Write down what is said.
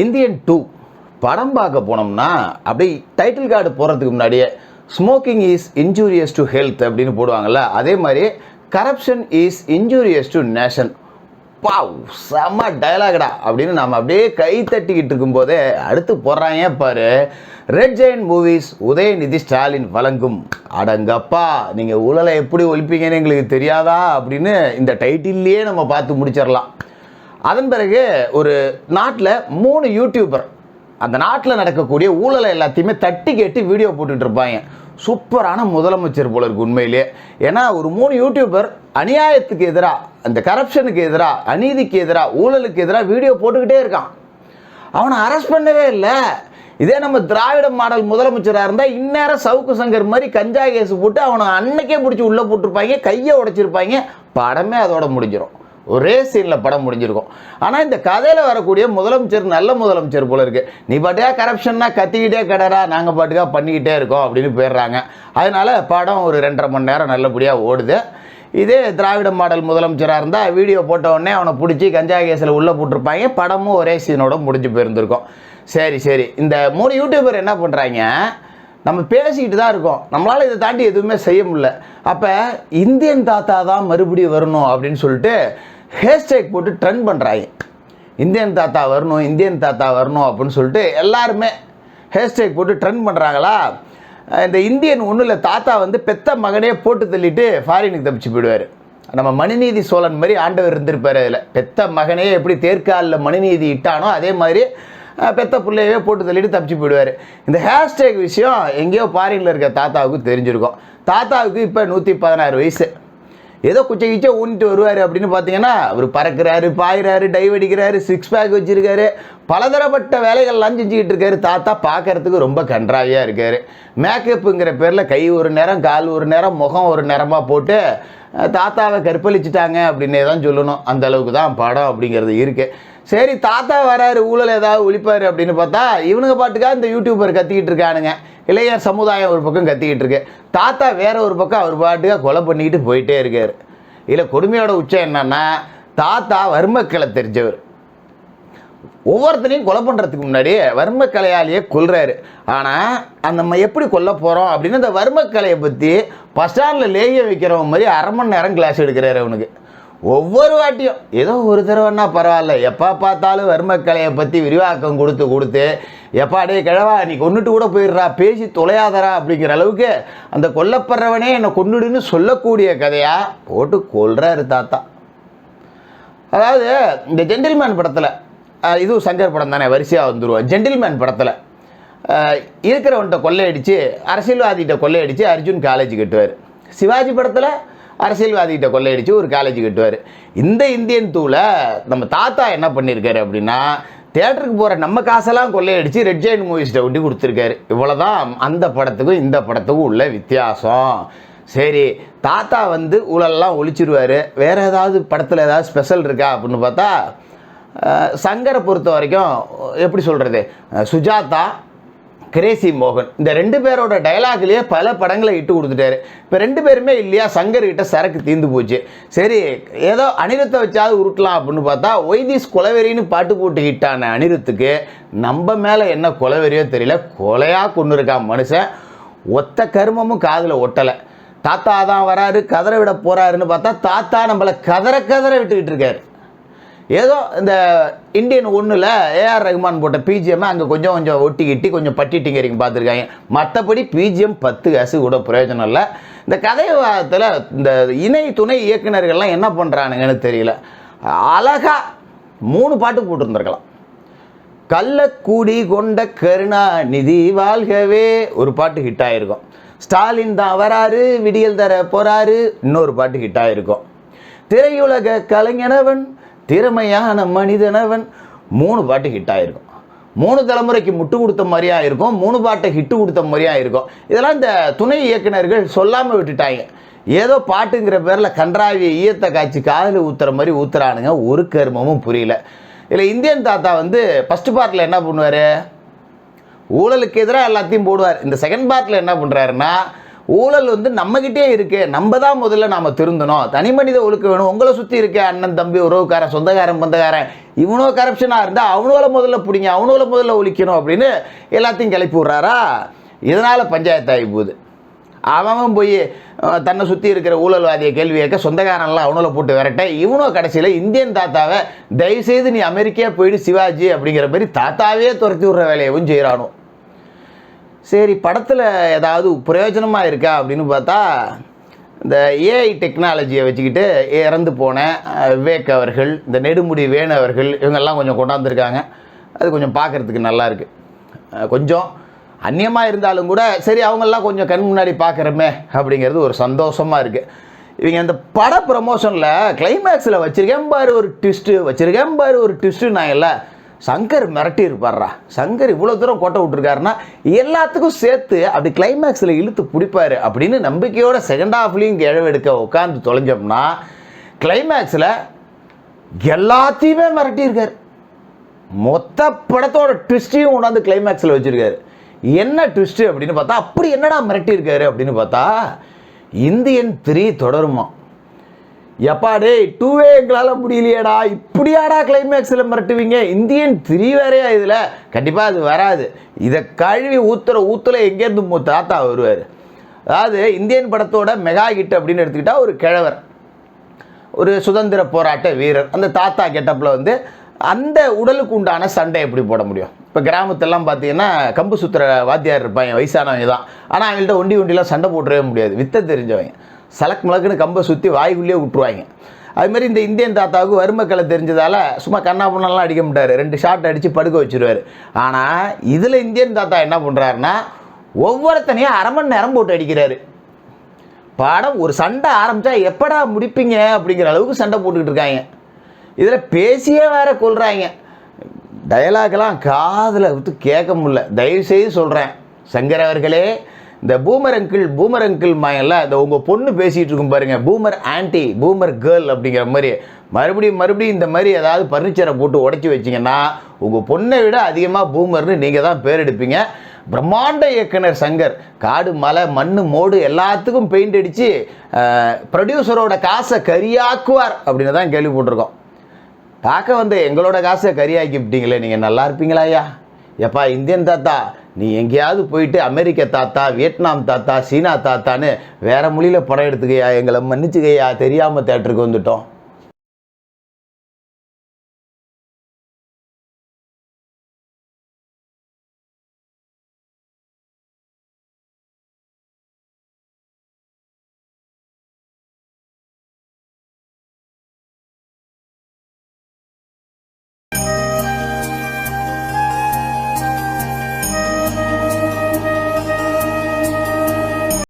Indian 2 படம் பார்க்க போனோம்னா அப்படி டைட்டில் கார்டு போகிறதுக்கு முன்னாடியே smoking is injurious to health அப்படின்னு போடுவாங்கள்ல, அதே மாதிரி corruption is injurious to nation. பாவ், செம்ம டயலாகடா அப்படின்னு நம்ம அப்படியே கை தட்டிக்கிட்டு இருக்கும்போதே அடுத்து போடுறாங்க பாரு. Red giant movies Udhayanidhi Stalin வழங்கும் அடங்கப்பா நீங்கள் ஊழலை எப்படி ஒழிப்பீங்கன்னு எங்களுக்கு தெரியாதா அப்படின்னு இந்த டைட்டில்லையே நம்ம பார்த்து முடிச்சிடலாம். அதன் பிறகு ஒரு நாட்டில் 3 யூடியூபர் அந்த நாட்டில் நடக்கக்கூடிய ஊழலை எல்லாத்தையுமே தட்டி கேட்டு வீடியோ போட்டுட்டு இருப்பாங்க. சூப்பரான முதலமைச்சர் போல இருக்கு உண்மையிலேயே. ஏன்னா ஒரு 3 யூடியூபர் அநியாயத்துக்கு எதிராக, அந்த கரப்ஷனுக்கு எதிராக, அநீதிக்கு எதிராக, ஊழலுக்கு எதிராக வீடியோ போட்டுக்கிட்டே இருக்கான். அவனை அரெஸ்ட் பண்ணவே இல்லை. இதே நம்ம திராவிட மாடல் முதலமைச்சராக இருந்தால் இந்நேரம் சவுக்கு சங்கர் மாதிரி கஞ்சா கேஸ் போட்டு அவனை அன்னைக்கே பிடிச்சி உள்ளே போட்டிருப்பாங்க, கையை உடைச்சிருப்பாங்க, படமே அதோட முடிஞ்சிடும். ஒரே சீனில் படம் முடிஞ்சிருக்கும். ஆனால் இந்த கதையில் வரக்கூடிய முதலமைச்சர் நல்ல முதலமைச்சர் போல இருக்குது. நீ பாட்டுக்கா கரப்ஷன்னா கத்திக்கிட்டே கடடா, நாங்கள் பாட்டுக்கா பண்ணிக்கிட்டே இருக்கோம் அப்படின்னு போயிடுறாங்க. அதனால் படம் ஒரு 2.5 மணி நேரம் நல்லபடியாக ஓடுது. இதே திராவிட மாடல் முதலமைச்சராக இருந்தால் வீடியோ போட்ட உடனே அவனை பிடிச்சி கஞ்சா கேஸில் உள்ளே போட்டிருப்பாங்க, படமும் ஒரே சீனோட முடிஞ்சு போயிருந்திருக்கும். சரி இந்த 3 யூடியூபர் என்ன பண்ணுறாங்க, நம்ம பேசிக்கிட்டு தான் இருக்கோம், நம்மளால் இதை தாண்டி எதுவுமே செய்ய முடியல. அப்போ இந்தியன் தாத்தா தான் மறுபடியும் வரணும் அப்படின்னு சொல்லிட்டு ஹேஷ்டேக் போட்டு ட்ரெண்ட் பண்ணுறாங்க. இந்தியன் தாத்தா வரணும், இந்தியன் தாத்தா வரணும் அப்படின்னு சொல்லிட்டு எல்லாருமே ஹேஷ்டேக் போட்டு ட்ரெண்ட் பண்ணுறாங்களா. இந்த இந்தியன் ஒன்றும் தாத்தா வந்து பெத்த மகனே போட்டு தள்ளிட்டு ஃபாரினுக்கு தப்பிச்சு போயிடுவார். நம்ம மணிநீதி சோழன் மாதிரி ஆண்டவர் இருந்திருப்பார். அதில் பெத்த மகனே எப்படி தேர்காலில் மணிநீதி இட்டானோ அதே மாதிரி பெத்த பிள்ளையவே போட்டு தள்ளிட்டு தப்பிச்சு போயிடுவார். இந்த ஹேஷ்டேக் விஷயம் எங்கேயோ ஃபாரினில் இருக்க தாத்தாவுக்கு தெரிஞ்சிருக்கும். தாத்தாவுக்கு இப்போ 116 வயசு. ஏதோ குச்சை கிச்சை ஊனிட்டு வருவார் அப்படின்னு பார்த்தீங்கன்னா அவர் பறக்கிறாரு, பாயிறாரு, டைவ் அடிக்கிறாரு, 6 பேக் வச்சுருக்காரு, பலதரப்பட்ட வேலைகள்லாம் செஞ்சுக்கிட்டு இருக்காரு. தாத்தா பார்க்கறதுக்கு ரொம்ப கன்றாவியாக இருக்கார். மேக்கப்புங்கிற பேரில் கை ஒரு நேரம், கால் ஒரு நேரம், முகம் ஒரு நேரமாக போட்டு தாத்தாவை கற்பழிச்சிட்டாங்க அப்படின்னே தான் சொல்லணும். அந்த அளவுக்கு தான் படம் அப்படிங்கிறது இருக்குது. சரி, தாத்தா வராரு, ஊழல் ஏதாவது ஒழிப்பார் அப்படின்னு பார்த்தா இவனுங்க பாட்டுக்கா இந்த யூடியூபர் கத்திக்கிட்டு இருக்கானுங்க. இளைஞர் சமுதாயம் ஒரு பக்கம் கத்திக்கிட்டு இருக்கு, தாத்தா வேற ஒரு பக்கம் அவர் பாட்டுக்கா கொலை பண்ணிக்கிட்டு போயிட்டே இருக்கார். இதில் கொடுமையோட உச்சம் என்னன்னா, தாத்தா வர்மக்கலை தெரிஞ்சவர். ஒவ்வொருத்தனையும் கொலை பண்ணுறதுக்கு முன்னாடி வர்மக்கலையாலேயே கொல்றாரு. ஆனால் நம்ம எப்படி கொல்ல போகிறோம் அப்படின்னு அந்த வர்மக்கலையை பற்றி பஸ் ஸ்டாண்டில் லேகியம் வைக்கிறவங்க மாதிரி 1/2 மணி நேரம் கிளாஸ் எடுக்கிறாரு அவனுக்கு. ஒவ்வொரு வாட்டியும் ஏதோ ஒரு தடவைன்னா பரவாயில்ல, எப்போ பார்த்தாலும் வர்மக்கலையை பற்றி விரிவாக்கம் கொடுத்து எப்பா டே கிழவா நீ கொண்டுட்டு கூட போயிடுறா, பேசி தொலையாதரா அப்படிங்கிற அளவுக்கு அந்த கொல்லப்படுறவனே என்னை கொண்டுடுன்னு சொல்லக்கூடிய கதையாக போட்டு கொல்றாரு தாத்தா. அதாவது இந்த ஜென்டில்மேன் படத்தில், இதுவும் சங்கர் படம் தானே, வரிசையாக வந்துடுவோம். ஜென்டில்மேன் படத்தில் இருக்கிறவன்கிட்ட கொள்ளையடிச்சு, அரசியல்வாதிகிட்ட கொள்ளையடிச்சு அர்ஜுன் காலேஜ் கட்டுவார். சிவாஜி படத்தில் அரசியல்வாதிகிட்ட கொள்ளையடிச்சு ஒரு காலேஜ் கட்டுவார். இந்த இந்தியன் 2ல் நம்ம தாத்தா என்ன பண்ணியிருக்காரு அப்படின்னா, தியேட்டருக்கு போகிற நம்ம காசெல்லாம் கொள்ளையடிச்சு ரெட் ஜெயண்ட் மூவிஸ்ட்டை ஒட்டி கொடுத்துருக்காரு. இவ்வளோதான் அந்த படத்துக்கும் இந்த படத்துக்கும் உள்ள வித்தியாசம். சரி, தாத்தா வந்து ஊழலெல்லாம் ஒழிச்சிருவார். வேறு ஏதாவது படத்தில் ஏதாவது ஸ்பெஷல் இருக்கா அப்படின்னு பார்த்தா, சங்கரை பொறுத்த வரைக்கும் எப்படி சொல்கிறது, சுஜாதா, கிரேசி மோகன் இந்த 2 பேரோட டைலாக்லேயே பல படங்களை இட்டு கொடுத்துட்டாரு. இப்போ 2 பேருமே இல்லையா, சங்கர்கிட்ட சரக்கு தீர்ந்து போச்சு. சரி, ஏதோ அனிருத்தை வச்சாவது உருட்டலாம் அப்படின்னு பார்த்தா ஒய்தீஸ் கொலவெறின்னு பாட்டு போட்டு ஹிட்டான அனிருத்துக்கு நம்ம மேலே என்ன கொலவெறியோ தெரியல, கொலையாக கொண்டு இருக்கான் மனுஷன். ஒத்த கருமமும் காதில் ஒட்டலை. தாத்தா தான் வராரு, கதற விட போகிறாருன்னு பார்த்தா தாத்தா நம்மளை கதற விட்டுக்கிட்டு இருக்காரு. ஏதோ இந்த இந்தியன் 1ல் ஏஆர் ரஹ்மான் போட்ட பிஜிஎம் அங்கே கொஞ்சம் ஒட்டிக்கிட்டி கொஞ்சம் பட்டிட்டிங்கரிங்க பார்த்துருக்காங்க. மற்றபடி பிஜிஎம் 10 காசு கூட பிரயோஜனம் இல்லை. இந்த கதைவாதத்தில் இந்த இணை துணை இயக்குநர்கள்லாம் என்ன பண்ணுறானுங்கன்னு தெரியல. அழகாக 3 பாட்டு போட்டுருந்துருக்கலாம். கள்ளக்கூடி கொண்ட கருணாநிதி வாழ்கவே ஒரு பாட்டு ஹிட் ஆகிருக்கும். ஸ்டாலின் தான் வராரு, விடியல் தர போகிறாரு இன்னொரு பாட்டு ஹிட் ஆகிருக்கும். திரையுலக கலைஞனவன், திறமையான மனிதனவன் 3 பாட்டு ஹிட் ஆகிருக்கும். 3 தலைமுறைக்கு முட்டு கொடுத்த மாதிரியா இருக்கும், 3 பாட்டை ஹிட்டு கொடுத்த மாதிரியா இருக்கும். இதெல்லாம் இந்த துணை இயக்குநர்கள் சொல்லாமல் விட்டுட்டாங்க. ஏதோ பாட்டுங்கிற பேரில் கன்றாவிய ஈயத்தை காய்ச்சி காதில் ஊற்றுற மாதிரி ஊற்றுறானுங்க, ஒரு கருமமும் புரியல. இதில் இந்தியன் தாத்தா வந்து ஃபஸ்ட்டு பார்ட்டில் என்ன பண்ணுவார், ஊழலுக்கு எதிராக எல்லாத்தையும் போடுவார். இந்த செகண்ட் பார்ட்டில் என்ன பண்ணுறாருன்னா, ஊழல் வந்து நம்மகிட்டே இருக்கு, நம்ம தான் முதல்ல நாம் திருந்தணும், தனி மனித ஒழுக்கம் வேணும், உங்களை சுற்றி இருக்க அண்ணன் தம்பி உறவுக்காரன் சொந்தக்காரன் பந்தக்காரன் இவனோ கரப்ஷனாக இருந்தால் அவனோட முதல்ல பிடிங்க, அவனோட முதல்ல ஒழிக்கணும் அப்படின்னு எல்லாத்தையும் கிளப்பி விட்றாரா. இதனால் பஞ்சாயத்து ஆகி போகுது. அவன் போய் தன்னை சுற்றி இருக்கிற ஊழல்வாதியை கேள்வி கேட்க, சொந்தக்காரன்லாம் அவனோட போட்டு விரட்ட, இவனோ கடைசியில் இந்தியன் தாத்தாவை தயவுசெய்து நீ அமெரிக்கா போயிடு சிவாஜி அப்படிங்கிற மாதிரி தாத்தாவே துரத்தி விடுற வேலையவும் செய்கிறானோ. சரி, படத்தில் ஏதாவது பிரயோஜனமாக இருக்கா அப்படின்னு பார்த்தா, இந்த ஏஐ டெக்னாலஜியை வச்சுக்கிட்டு இறந்து போன விவேக் அவர்கள், இந்த நெடுமுடி வேணு அவர்கள், இவங்கெல்லாம் கொஞ்சம் கொண்டாந்துருக்காங்க. அது கொஞ்சம் பார்க்குறதுக்கு நல்லா இருக்குது. கொஞ்சம் அந்நியமாக இருந்தாலும் கூட சரி, அவங்கெல்லாம் கொஞ்சம் கண் முன்னாடி பார்க்குறமே அப்படிங்கிறது ஒரு சந்தோஷமாக இருக்குது. இவங்க இந்த பட ப்ரமோஷனில் கிளைமேக்ஸில் வச்சுருக்கேன் பாரு ஒரு ட்விஸ்ட்டு, வச்சுருக்கேன் பாரு ஒரு ட்விஸ்ட்டு. நான் இல்லை, சங்கர் மிரட்டி இருப்பார்ரா, சங்கர் இவ்வளோ தூரம் கோட்டை விட்டுருக்காருன்னா எல்லாத்துக்கும் சேர்த்து அப்படி கிளைமேக்ஸில் இழுத்து பிடிப்பார் அப்படின்னு நம்பிக்கையோட செகண்ட் ஹாஃப்லேயும் கிழவெடுக்க உட்காந்து தொலைஞ்சோம்னா கிளைமேக்ஸில் எல்லாத்தையுமே மிரட்டியிருக்கார். மொத்த படத்தோட ட்விஸ்ட்டையும் கொண்டாந்து கிளைமேக்ஸில் வச்சுருக்காரு. என்ன ட்விஸ்ட்டு அப்படின்னு பார்த்தா, அப்படி என்னடா மிரட்டியிருக்காரு அப்படின்னு பார்த்தா, இந்தியன் 3 தொடருமா. எப்பா டே 2வே எங்களால் முடியலையேடா, இப்படியாடா கிளைமேக்ஸில் மிரட்டுவீங்க, இந்தியன் 3 வேறையா இதில்? கண்டிப்பாக அது வராது. இதை கழுவி ஊற்றுல எங்கேருந்து தாத்தா வருவார். அதாவது இந்தியன் படத்தோட மெகா ஹிட் அப்படின்னு எடுத்துக்கிட்டால் ஒரு கிழவர், ஒரு சுதந்திர போராட்ட வீரர், அந்த தாத்தா கெட்டப்பில் வந்து அந்த உடலுக்கு உண்டான சண்டை எப்படி போட முடியும்? இப்போ கிராமத்திலலாம் பார்த்தீங்கன்னா கம்பு சுற்றுற வாத்தியார் இருப்பாங்க, வயசானவங்க தான். ஆனால் அவங்கள்ட்ட ஒண்டிலாம் சண்டை போட்டுறவே முடியாது, வித்த தெரிஞ்சவங்க. சலக் மிளக்குன்னு கம்பை சுற்றி வாய்க்குள்ளேயே விட்டுருவாங்க. அதுமாதிரி இந்த இந்தியன் தாத்தாவுக்கு வறுமக்களை தெரிஞ்சதால் சும்மா கண்ணா பொண்ணெல்லாம் அடிக்க மாட்டார், 2 ஷாட் அடித்து படுக்க வச்சுருவார். ஆனால் இதில் இந்தியன் தாத்தா என்ன பண்ணுறாருன்னா, ஒவ்வொருத்தனையும் அரை மணி நேரம் போட்டு அடிக்கிறாரு. படம் ஒரு சண்டை ஆரம்பித்தா எப்படா முடிப்பீங்க அப்படிங்கிற அளவுக்கு சண்டை போட்டுக்கிட்டு இருக்காங்க. இதில் பேசியே வேற கொள்கிறாங்க. டயலாக்லாம் காதில் விட்டு கேட்க முடியல. தயவுசெய்து சொல்கிறேன் சங்கர் அவர்களே, இந்த பூமர் அங்கிள் மாயெல்லாம் இந்த உங்கள் பொண்ணு பேசிகிட்டு இருக்கும் பாருங்கள், பூமர் ஆன்டி பூமர் கேர்ள் அப்படிங்கிற மாதிரி மறுபடியும் இந்த மாதிரி ஏதாவது ஃபர்னிச்சரை போட்டு உடச்சி வச்சிங்கன்னா உங்கள் பொண்ணை விட அதிகமாக பூமர்னு நீங்கள் தான் பேர் எடுப்பீங்க. பிரம்மாண்ட இயக்குனர் சங்கர் காடு மலை மண் மோடு எல்லாத்துக்கும் பெயிண்ட் அடித்து ப்ரொடியூசரோட காசை கரியாக்குவார் அப்படின்னு தான் கேள்விப்பட்டிருக்கோம். பார்க்க வந்து எங்களோட காசை கரியாக்கி விட்டீங்களே, நீங்கள் நல்லா இருப்பீங்களா ஐயா? எப்பா இந்தியன் தாத்தா, நீ எங்கேயாவது போயிட்டு அமெரிக்க தாத்தா, வியட்நாம் தாத்தா, சீனா தாத்தான்னு வேறு மொழியில் படம் எடுத்துக்கையா, எங்களை மன்னிச்சுக்கையா, தெரியாமல் தேட்டருக்கு வந்துட்டோம்.